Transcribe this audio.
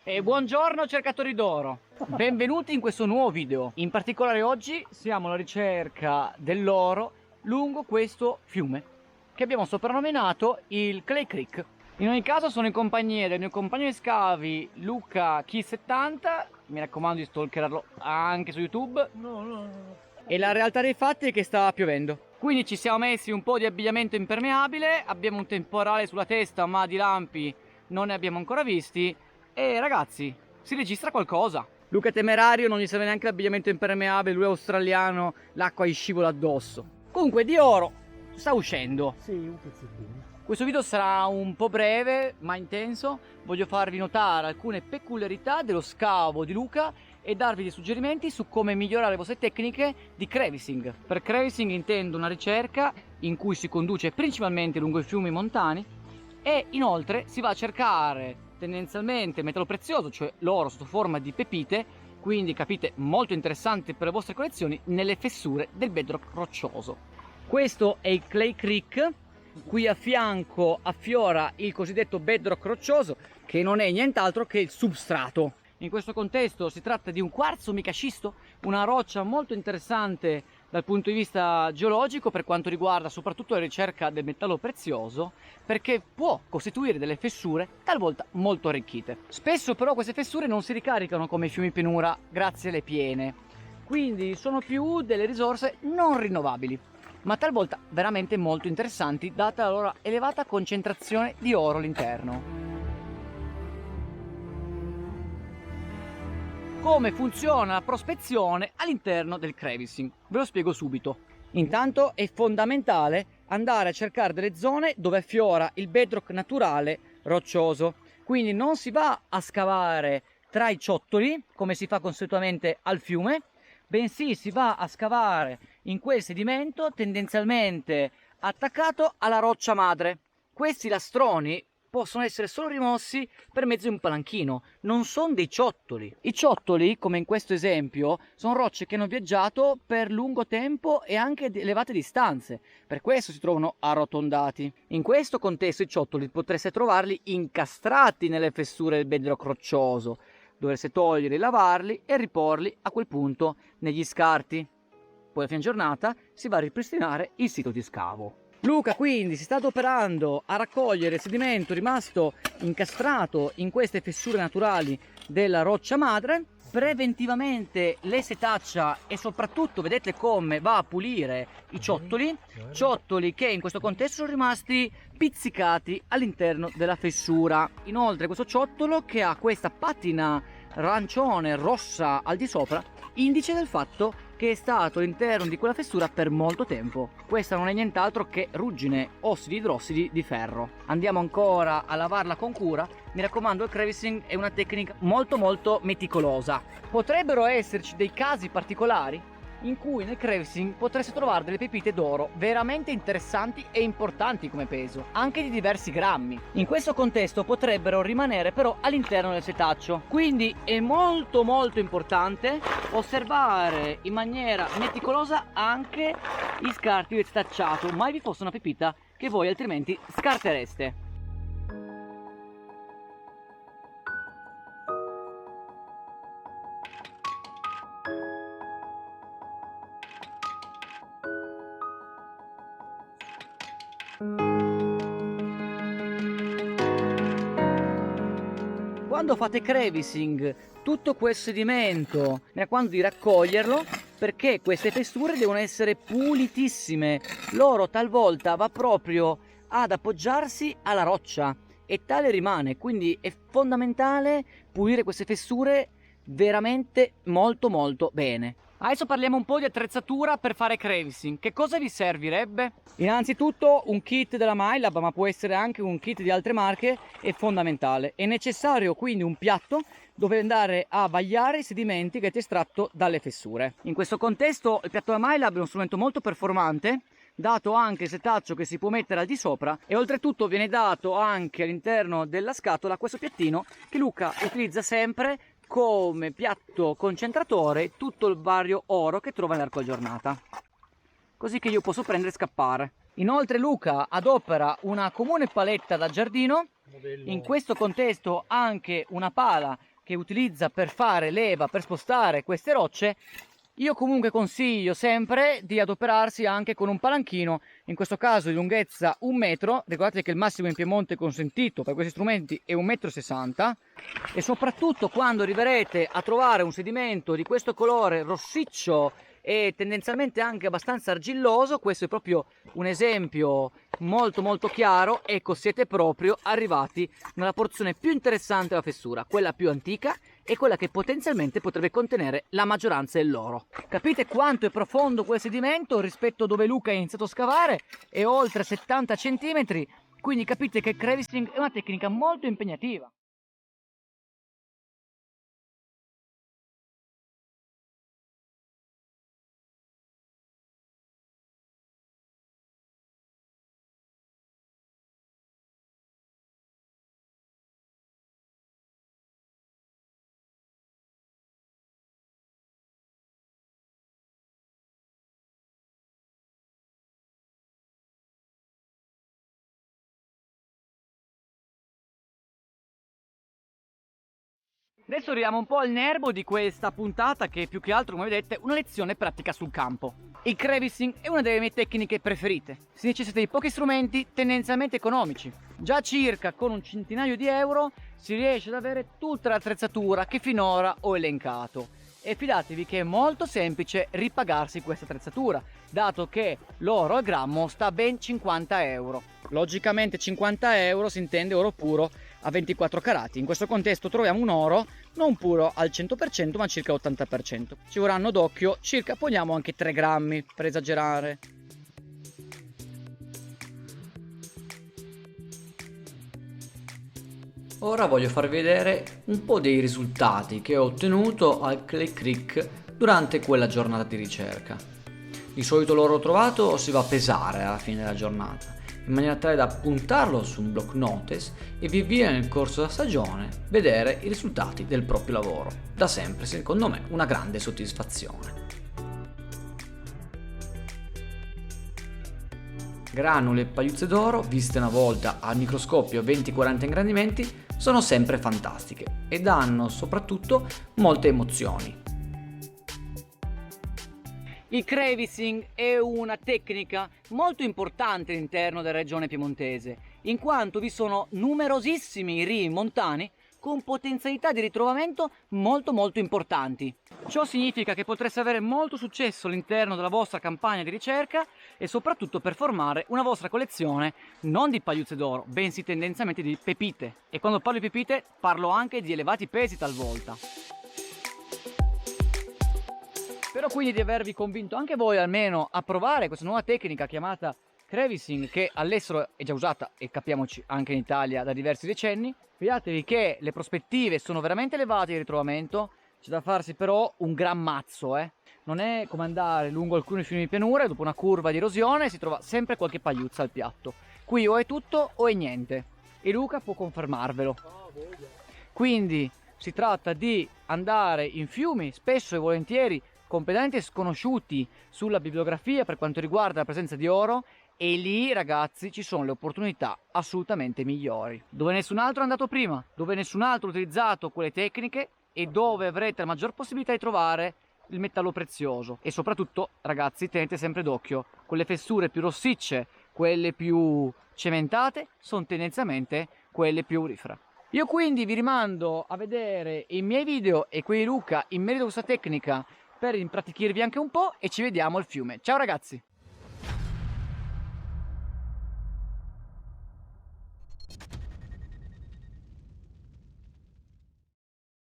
E buongiorno cercatori d'oro, benvenuti in questo nuovo video. In particolare oggi siamo alla ricerca dell'oro lungo questo fiume che abbiamo soprannominato il Clay Creek. In ogni caso sono in compagnia del mio compagno di scavi Luca Key70, mi raccomando di stalkerarlo anche su YouTube. E la realtà dei fatti è che sta piovendo, quindi ci siamo messi un po' di abbigliamento impermeabile, abbiamo un temporale sulla testa ma di lampi non ne abbiamo ancora visti. E ragazzi, si registra qualcosa. Luca è temerario, non gli serve neanche l'abbigliamento impermeabile, lui è australiano, l'acqua gli scivola addosso. Comunque di oro sta uscendo. Sì, un pezzettino. Questo video sarà un po' breve ma intenso. Voglio farvi notare alcune peculiarità dello scavo di Luca e darvi dei suggerimenti su come migliorare le vostre tecniche di crevicing. Per crevicing intendo una ricerca in cui si conduce principalmente lungo i fiumi montani e inoltre si va a cercare tendenzialmente metallo prezioso, cioè l'oro sotto forma di pepite, quindi capite molto interessante per le vostre collezioni, nelle fessure del bedrock roccioso. Questo è il Clay Creek, qui a fianco affiora il cosiddetto bedrock roccioso, che non è nient'altro che il substrato. In questo contesto si tratta di un quarzo mica scisto, una roccia molto interessante dal punto di vista geologico per quanto riguarda soprattutto la ricerca del metallo prezioso, perché può costituire delle fessure talvolta molto arricchite. Spesso però queste fessure non si ricaricano come i fiumi pianura grazie alle piene, quindi sono più delle risorse non rinnovabili, ma talvolta veramente molto interessanti data la loro elevata concentrazione di oro all'interno. Come funziona la prospezione all'interno del crevicing? Ve lo spiego subito. Intanto è fondamentale andare a cercare delle zone dove affiora il bedrock naturale roccioso. Quindi non si va a scavare tra i ciottoli, come si fa consuetudamente al fiume, bensì si va a scavare in quel sedimento tendenzialmente attaccato alla roccia madre. Questi lastroni possono essere solo rimossi per mezzo di un palanchino, non sono dei ciottoli. I ciottoli, come in questo esempio, sono rocce che hanno viaggiato per lungo tempo e anche di elevate distanze, per questo si trovano arrotondati. In questo contesto i ciottoli potreste trovarli incastrati nelle fessure del bedrock roccioso, dovreste toglierli, lavarli e riporli a quel punto negli scarti. Poi a fine giornata si va a ripristinare il sito di scavo. Luca quindi si sta adoperando a raccogliere il sedimento rimasto incastrato in queste fessure naturali della roccia madre, preventivamente le setaccia e soprattutto vedete come va a pulire i ciottoli che in questo contesto sono rimasti pizzicati all'interno della fessura. Inoltre questo ciottolo che ha questa patina arancione rossa al di sopra, indice del fatto che è stato all'interno di quella fessura per molto tempo. Questa non è nient'altro che ruggine, ossidi idrossidi di ferro. Andiamo ancora a lavarla con cura. Mi raccomando, il crevicing è una tecnica molto meticolosa. Potrebbero esserci dei casi particolari in cui nel crevicing potreste trovare delle pepite d'oro veramente interessanti e importanti come peso, anche di diversi grammi. In questo contesto potrebbero rimanere però all'interno del setaccio, quindi è molto importante osservare in maniera meticolosa anche gli scarti del setacciato, mai vi fosse una pepita che voi altrimenti scartereste. Quando fate crevicing, tutto questo sedimento, mi raccomando di raccoglierlo, perché queste fessure devono essere pulitissime. L'oro talvolta va proprio ad appoggiarsi alla roccia e tale rimane, quindi è fondamentale pulire queste fessure veramente molto bene. Adesso parliamo un po' di attrezzatura per fare crevicing. Che cosa vi servirebbe? Innanzitutto un kit della MyLab, ma può essere anche un kit di altre marche, è fondamentale. È necessario quindi un piatto dove andare a vagliare i sedimenti che avete estratto dalle fessure. In questo contesto il piatto della MyLab è uno strumento molto performante, dato anche il setaccio che si può mettere al di sopra, e oltretutto viene dato anche all'interno della scatola questo piattino che Luca utilizza sempre come piatto concentratore tutto il vario oro che trova nell'arco della giornata, così che io posso prendere e scappare. Inoltre Luca adopera una comune paletta da giardino, in questo contesto anche una pala che utilizza per fare leva, per spostare queste rocce, io comunque consiglio sempre di adoperarsi anche con un palanchino, in questo caso di lunghezza 1 metro. Ricordate che il massimo in Piemonte consentito per questi strumenti è 1,60 m, e soprattutto quando arriverete a trovare un sedimento di questo colore rossiccio e tendenzialmente anche abbastanza argilloso, questo è proprio un esempio molto chiaro. Ecco, siete proprio arrivati nella porzione più interessante della fessura, quella più antica e quella che potenzialmente potrebbe contenere la maggioranza dell'oro. Capite quanto è profondo quel sedimento rispetto a dove Luca ha iniziato a scavare? È oltre 70 cm, quindi capite che il crevicing è una tecnica molto impegnativa. Adesso arriviamo un po' al nervo di questa puntata, che più che altro, come vedete, è una lezione pratica sul campo. Il crevicing è una delle mie tecniche preferite. Si necessita di pochi strumenti tendenzialmente economici. Già circa con un centinaio di euro si riesce ad avere tutta l'attrezzatura che finora ho elencato. E fidatevi che è molto semplice ripagarsi questa attrezzatura, dato che l'oro al grammo sta a ben 50 euro. Logicamente 50 euro si intende oro puro a 24 carati. In questo contesto troviamo un oro non puro al 100% ma circa l'80%. Ci vorranno d'occhio circa, poniamo anche 3 grammi per esagerare. Ora voglio farvi vedere un po' dei risultati che ho ottenuto al Clay Creek durante quella giornata di ricerca. Di solito l'oro trovato si va a pesare alla fine della giornata, in maniera tale da puntarlo su un block notice e via via nel corso della stagione vedere i risultati del proprio lavoro. Da sempre, secondo me, una grande soddisfazione. Granuli e pagliuzze d'oro, viste una volta al microscopio 20-40 ingrandimenti, sono sempre fantastiche e danno soprattutto molte emozioni. Il crevicing è una tecnica molto importante all'interno della regione piemontese, in quanto vi sono numerosissimi rii montani con potenzialità di ritrovamento molto importanti. Ciò significa che potreste avere molto successo all'interno della vostra campagna di ricerca e soprattutto per formare una vostra collezione non di pagliuzze d'oro, bensì tendenzialmente di pepite. E quando parlo di pepite parlo anche di elevati pesi talvolta. Spero quindi di avervi convinto anche voi almeno a provare questa nuova tecnica chiamata crevicing, che all'estero è già usata e capiamoci anche in Italia da diversi decenni. Fidatevi che le prospettive sono veramente elevate di ritrovamento, c'è da farsi però un gran mazzo, Non è come andare lungo alcuni fiumi di pianura e dopo una curva di erosione si trova sempre qualche pagliuzza al piatto. Qui o è tutto o è niente, e Luca può confermarvelo. Quindi si tratta di andare in fiumi spesso e volentieri completamente sconosciuti sulla bibliografia per quanto riguarda la presenza di oro, e lì ragazzi ci sono le opportunità assolutamente migliori, dove nessun altro è andato prima, dove nessun altro ha utilizzato quelle tecniche e dove avrete la maggior possibilità di trovare il metallo prezioso. E soprattutto ragazzi, tenete sempre d'occhio, quelle fessure più rossicce, quelle più cementate, sono tendenzialmente quelle più aurifere. Io quindi vi rimando a vedere i miei video e quelli di Luca in merito a questa tecnica per impratichirvi anche un po', e ci vediamo al fiume. Ciao ragazzi!